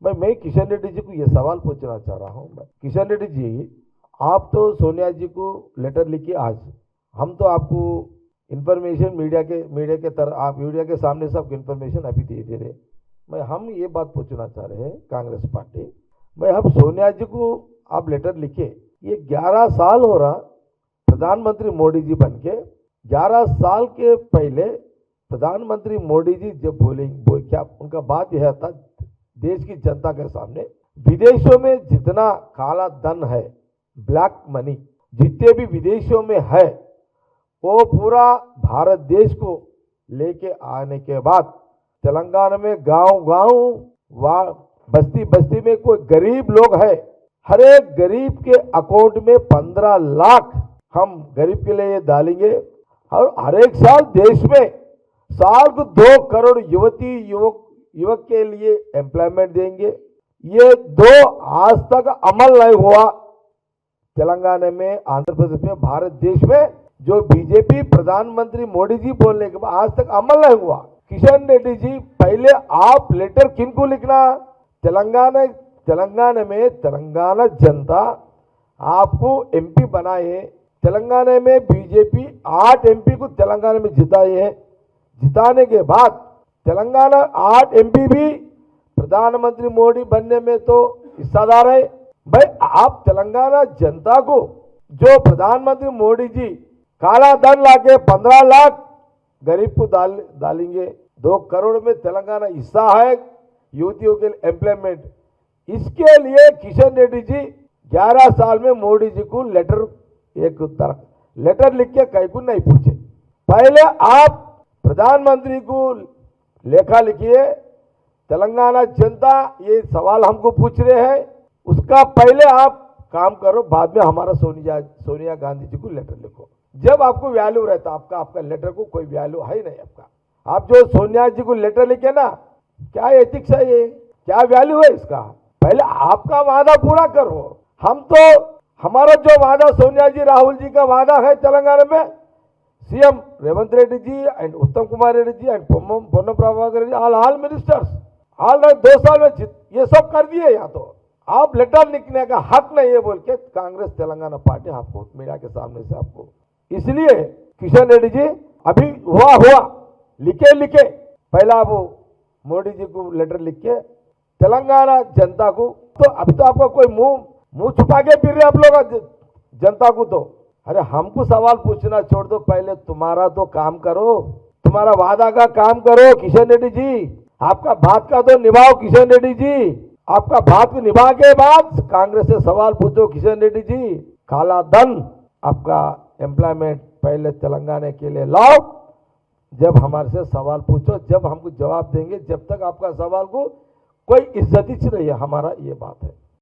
मैं किशन रेड्डी जी को ये सवाल पूछना चाह रहा हूँ। मैं किशन रेड्डी जी, आप तो सोनिया जी को लेटर लिखिए आज, हम तो आपको इन्फॉर्मेशन मीडिया के सामने सब इन्फॉर्मेशन अभी दे रहे। मैं हम ये बात पूछना चाह रहे हैं कांग्रेस पार्टी, मैं हम सोनिया जी को आप लेटर लिखे, ये 11 साल हो रहा प्रधानमंत्री मोदी जी बन के, 11 साल के पहले प्रधानमंत्री मोदी जी जब बोले क्या उनका बात यह था देश की जनता के सामने, विदेशों में जितना काला धन है, ब्लैक मनी जितने भी विदेशों में है, वो पूरा भारत देश को लेके आने के बाद तेलंगाना में गांव बस्ती बस्ती में कोई गरीब लोग है, हर एक गरीब के अकाउंट में 15 लाख हम गरीब के लिए डालेंगे और हर एक साल देश में साल को 2 करोड़ युवक के लिए एम्प्लॉयमेंट देंगे। ये 2 आज तक अमल नहीं हुआ तेलंगाना में, आंध्र प्रदेश में, भारत देश में, जो बीजेपी प्रधानमंत्री मोदी जी बोलने के बाद आज तक अमल नहीं हुआ। किशन रेड्डी जी, पहले आप लेटर किनको लिखना, तेलंगाना में तेलंगाना जनता आपको एमपी बनाए, तेलंगाना में बीजेपी 8 एमपी को तेलंगाना में जिताए हैं, जिताने के बाद तेलंगाना 8 एमपी भी प्रधानमंत्री मोदी बनने में तो हिस्सादार है। भाई आप तेलंगाना जनता को जो प्रधानमंत्री मोदी जी काला धन लाके 15 लाख गरीब को डालेंगे, 2 करोड़ में तेलंगाना हिस्सा है युवतियों के लिए एम्प्लॉयमेंट, इसके लिए किशन रेड्डी जी 11 साल में मोदी जी को लेटर लिख के कहीं को नहीं पूछे। पहले आप प्रधानमंत्री को लेखा लिखिए, तेलंगाना जनता ये सवाल हमको पूछ रहे हैं, उसका पहले आप काम करो, बाद में हमारा सोनिया गांधी जी को लेटर लिखो। जब आपको वैल्यू रहता आपका लेटर को कोई वैल्यू है नहीं आपका। आप जो सोनिया जी को लेटर लिखे ना, क्या एथिक्स है ये, क्या वैल्यू है इसका? पहले आपका वादा पूरा करो। हम तो हमारा जो वादा सोनिया जी राहुल जी का वादा है तेलंगाना में, CM Revanth Reddy ji and Uttam Kumar Reddy ji and Ponnam Prabhakar Reddy all ministers all 2 साल में ये सब कर दिए। यहाँ तो आप लेटर लिखने का हक नहीं है बोल के कांग्रेस तेलंगाना पार्टी आपको मीडिया के सामने से आपको, इसलिए किशन रेड्डी जी अभी हुआ लिखे पहला वो मोदी जी को लेटर लिख के तेलंगाना जनता को, तो अभी तो आपका कोई मुंह छुपा के फिर रहे आप लोग जनता को। तो अरे हमको सवाल पूछना छोड़ दो, पहले तुम्हारा तो काम करो, तुम्हारा वादा का काम करो किशन रेड्डी जी, आपका बात का तो निभाओ किशन रेड्डी जी, आपका बात को निभा के बाद कांग्रेस से सवाल पूछो किशन रेड्डी जी, काला धन आपका एम्प्लॉयमेंट पहले तेलंगाना के लिए लाओ, जब हमारे से सवाल पूछो, जब हमको जवाब देंगे, जब तक आपका सवाल को कोई इज्जत ही नहीं है, हमारा ये बात है।